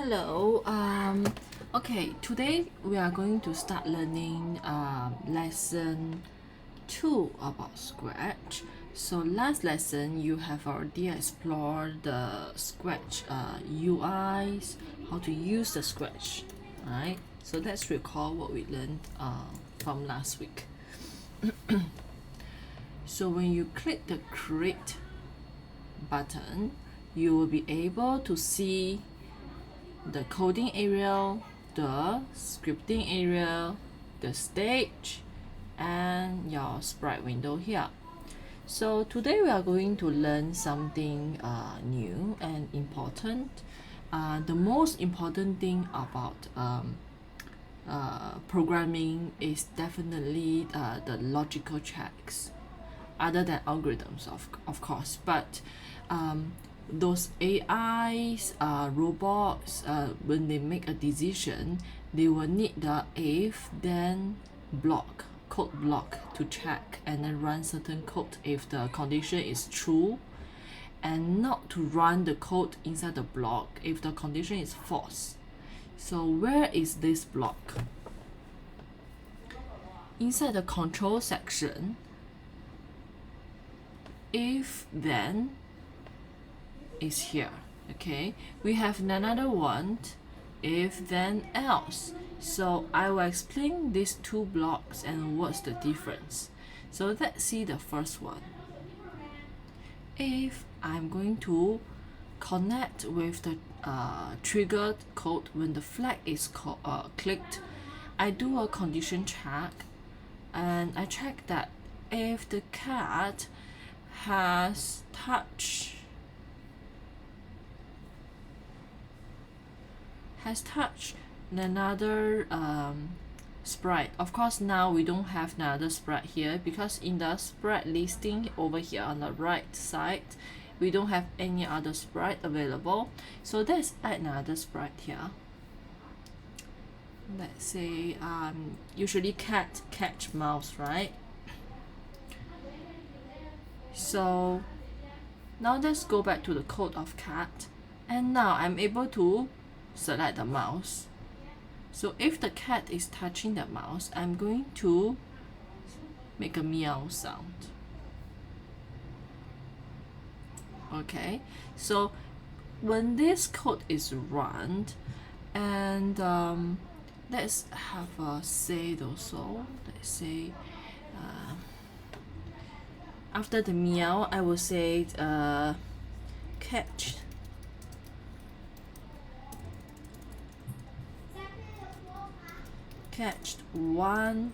Hello. Okay, today we are going to start learning lesson 2 about Scratch. So last lesson you have already explored the Scratch UIs, how to use the Scratch, right? So let's recall what we learned from last week. So when you click the Create button, you will be able to see the coding area, the scripting area, the stage, and your sprite window here. So today we are going to learn something new and important. The most important thing about programming is definitely the logical checks, other than algorithms of course, but those AIs, robots, when they make a decision, they will need the if then block, code block to check and then run certain code if the condition is true, and not to run the code inside the block if the condition is false. So where is this block? Inside the control section, if then is here. Okay, we have another one, if then else. So I will explain these two blocks and what's the difference. So let's see the first one. If I'm going to connect with the triggered code when the flag is clicked, I do a condition check and I check that if the cat has touched another sprite. Of course, now we don't have another sprite here because in the sprite listing over here on the right side, we don't have any other sprite available. So let's add another sprite here. Let's say usually cat catch mouse, right? So now let's go back to the code of cat, and now I'm able to select the mouse. So if the cat is touching the mouse, I'm going to make a meow sound. Okay, so when this code is run, and let's have a say also. Let's say after the meow, I will say catch one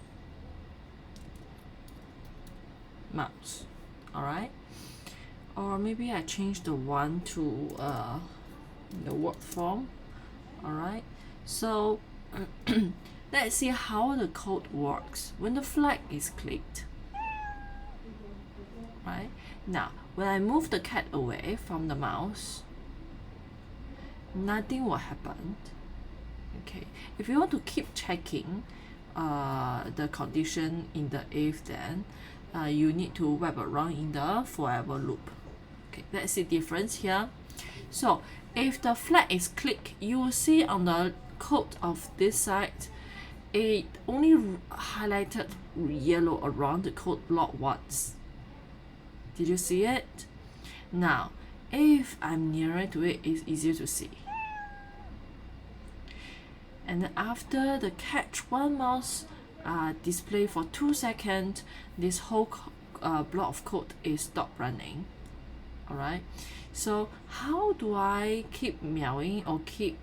mouse. All right, or maybe I change the one to the word form. All right, so let's see how the code works when the flag is clicked. Right now, when I move the cat away from the mouse, nothing will happen. Okay, if you want to keep checking the condition in the if then, you need to wrap around in the forever loop. Okay, that's the difference here. So if the flag is clicked, you will see on the code of this side, it only highlighted yellow around the code block once. Did you see it? Now, if I'm nearer to it, it's easier to see. And then after the catch one mouse display for 2 seconds, this whole block of code is stopped running. All right. So how do I keep meowing or keep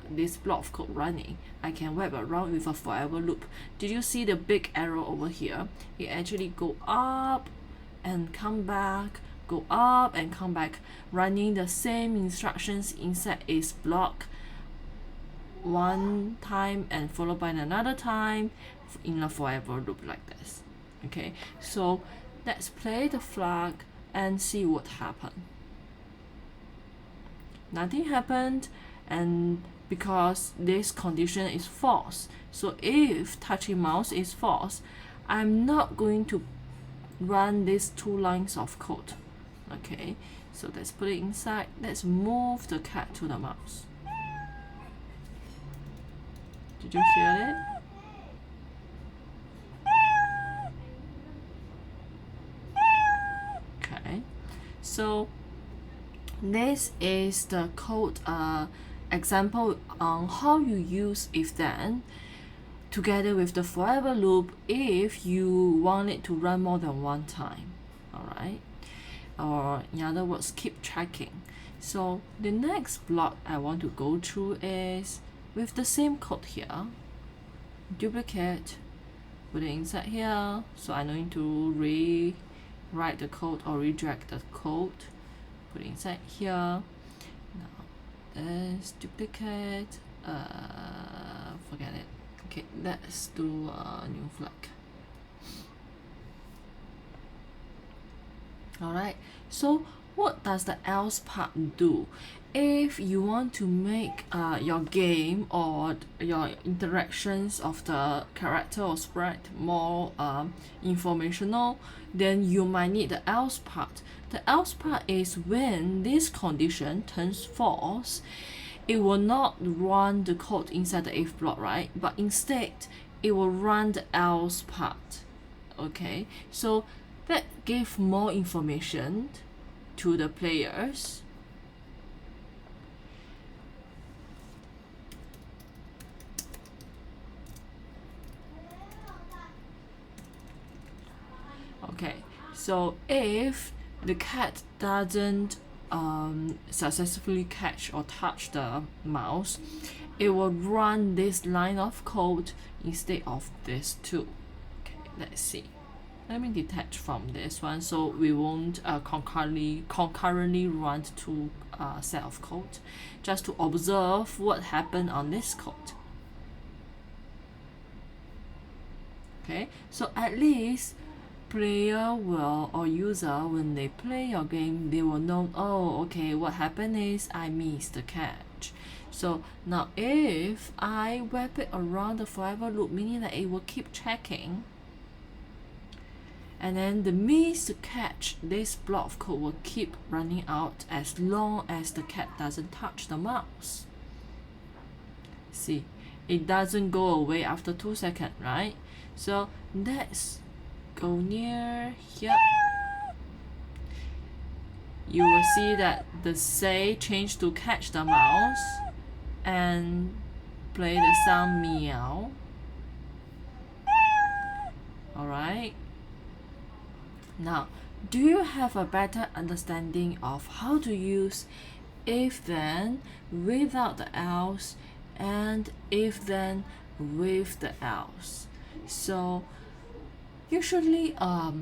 this block of code running? I can wrap around with a forever loop. Did you see the big arrow over here? It actually go up and come back, go up and come back, running the same instructions inside its block one time and followed by another time in a forever loop like this. Okay, so let's play the flag and see what happened. Nothing happened, and because this condition is false, so if touching mouse is false, I'm not going to run these 2 lines of code. Okay, so let's put it inside. Let's move the cat to the mouse. Did you hear it? Okay, so this is the code example on how you use if then together with the forever loop if you want it to run more than one time. All right, or in other words, keep tracking. So the next block I want to go through is with the same code here, duplicate, put it inside here, so I need to rewrite the code or redirect the code, put it inside here. Now let's duplicate, forget it. Okay, let's do a new flag. All right, so what does the else part do? If you want to make your game or your interactions of the character or sprite more informational, then you might need the else part. The else part is when this condition turns false, it will not run the code inside the if block, right? But instead, it will run the else part. Okay, so that gives more information to the players. Okay, so if the cat doesn't successfully catch or touch the mouse, it will run this line of code instead of this two. Okay, let's see. Let me detach from this one so we won't concurrently run two set of code, just to observe what happened on this code. Okay, so at least player will or user, when they play your game, they will know, oh, okay, what happened is I missed the catch. So now if I wrap it around the forever loop, meaning that it will keep checking, and then the missed catch, this block of code will keep running out as long as the cat doesn't touch the mouse. See, it doesn't go away after 2 seconds, right? So let's go near here. You will see that the say changed to catch the mouse and play the sound meow. Alright. Now, do you have a better understanding of how to use if then without the else and if then with the else? So usually a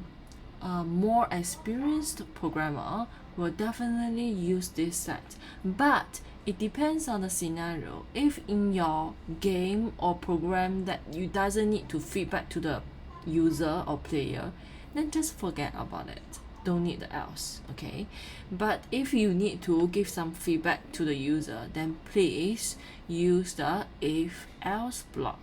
more experienced programmer will definitely use this set, but it depends on the scenario. If in your game or program that you doesn't need to feedback to the user or player, then just forget about it. Don't need the else, okay? But if you need to give some feedback to the user, then please use the if else block.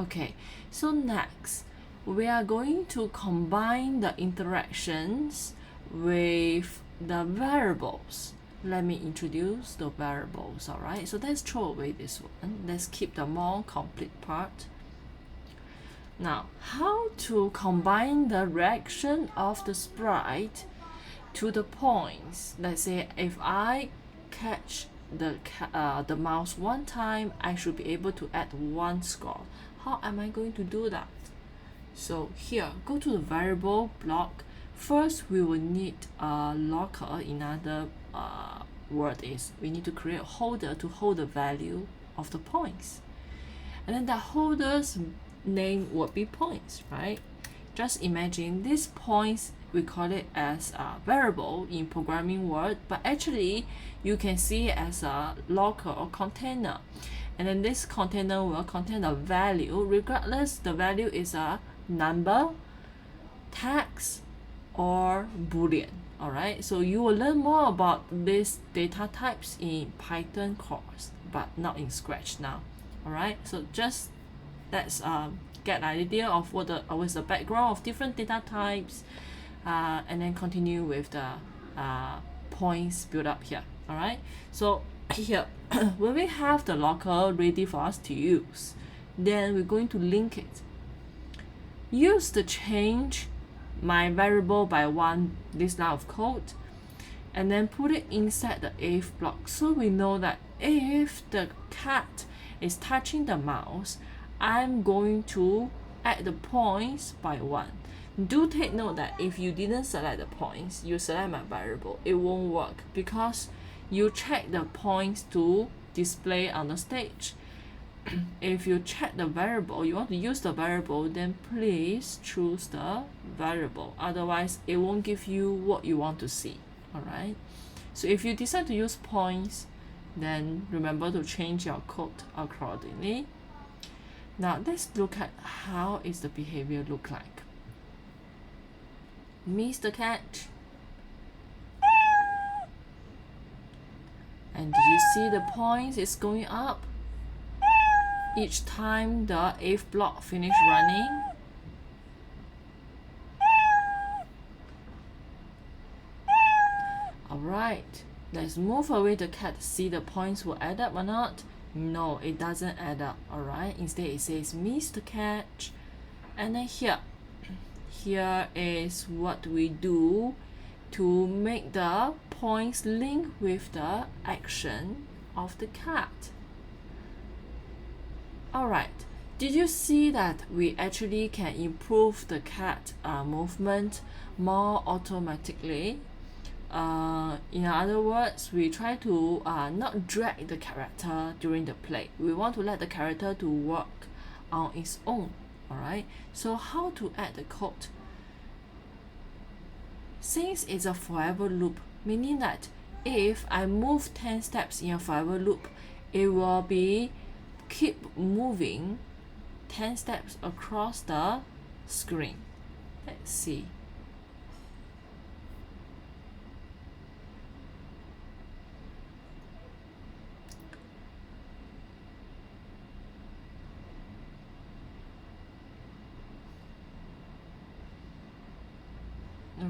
Okay, so next we are going to combine the interactions with the variables. Let me introduce the variables. All right, so let's throw away this one. Let's keep the more complete part. Now, how to combine the reaction of the sprite to the points? Let's say if I catch the mouse one time, I should be able to add 1 score. How am I going to do that? So here, go to the variable block. First, we will need a locker. In other word is we need to create a holder to hold the value of the points, and then the holder's name would be points, right? Just imagine these points, we call it as a variable in programming word, but actually you can see it as a locker or container, and then this container will contain a value. Regardless, the value is a number, text, or boolean. All right, so you will learn more about these data types in Python course, but not in Scratch now. All right, so just let's get an idea of what was the background of different data types, and then continue with the points built up here. All right, so here when we have the locker ready for us to use, then we're going to link it. Use the change my variable by 1 this line of code, and then put it inside the if block, so we know that if the cat is touching the mouse, I'm going to add the points by 1. Do take note that if you didn't select the points, you select my variable, it won't work, because you check the points to display on the stage. If you check the variable, you want to use the variable, then please choose the variable, otherwise it won't give you what you want to see. All right, so if you decide to use points, then remember to change your code accordingly. Now let's look at how is the behavior look like. Miss the catch. And do you see the points is going up each time the if block finish running? Alright, let's move away the cat to see the points will add up or not. No, it doesn't add up. Alright, instead it says miss the catch. And then here is what we do to make the points link with the action of the cat. Alright, did you see that we actually can improve the cat movement more automatically? In other words, we try to not drag the character during the play. We want to let the character to work on its own. Alright, so how to add the code? Since it's a forever loop, meaning that if I move 10 steps in a forever loop, it will be keep moving 10 steps across the screen. Let's see.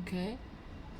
Okay,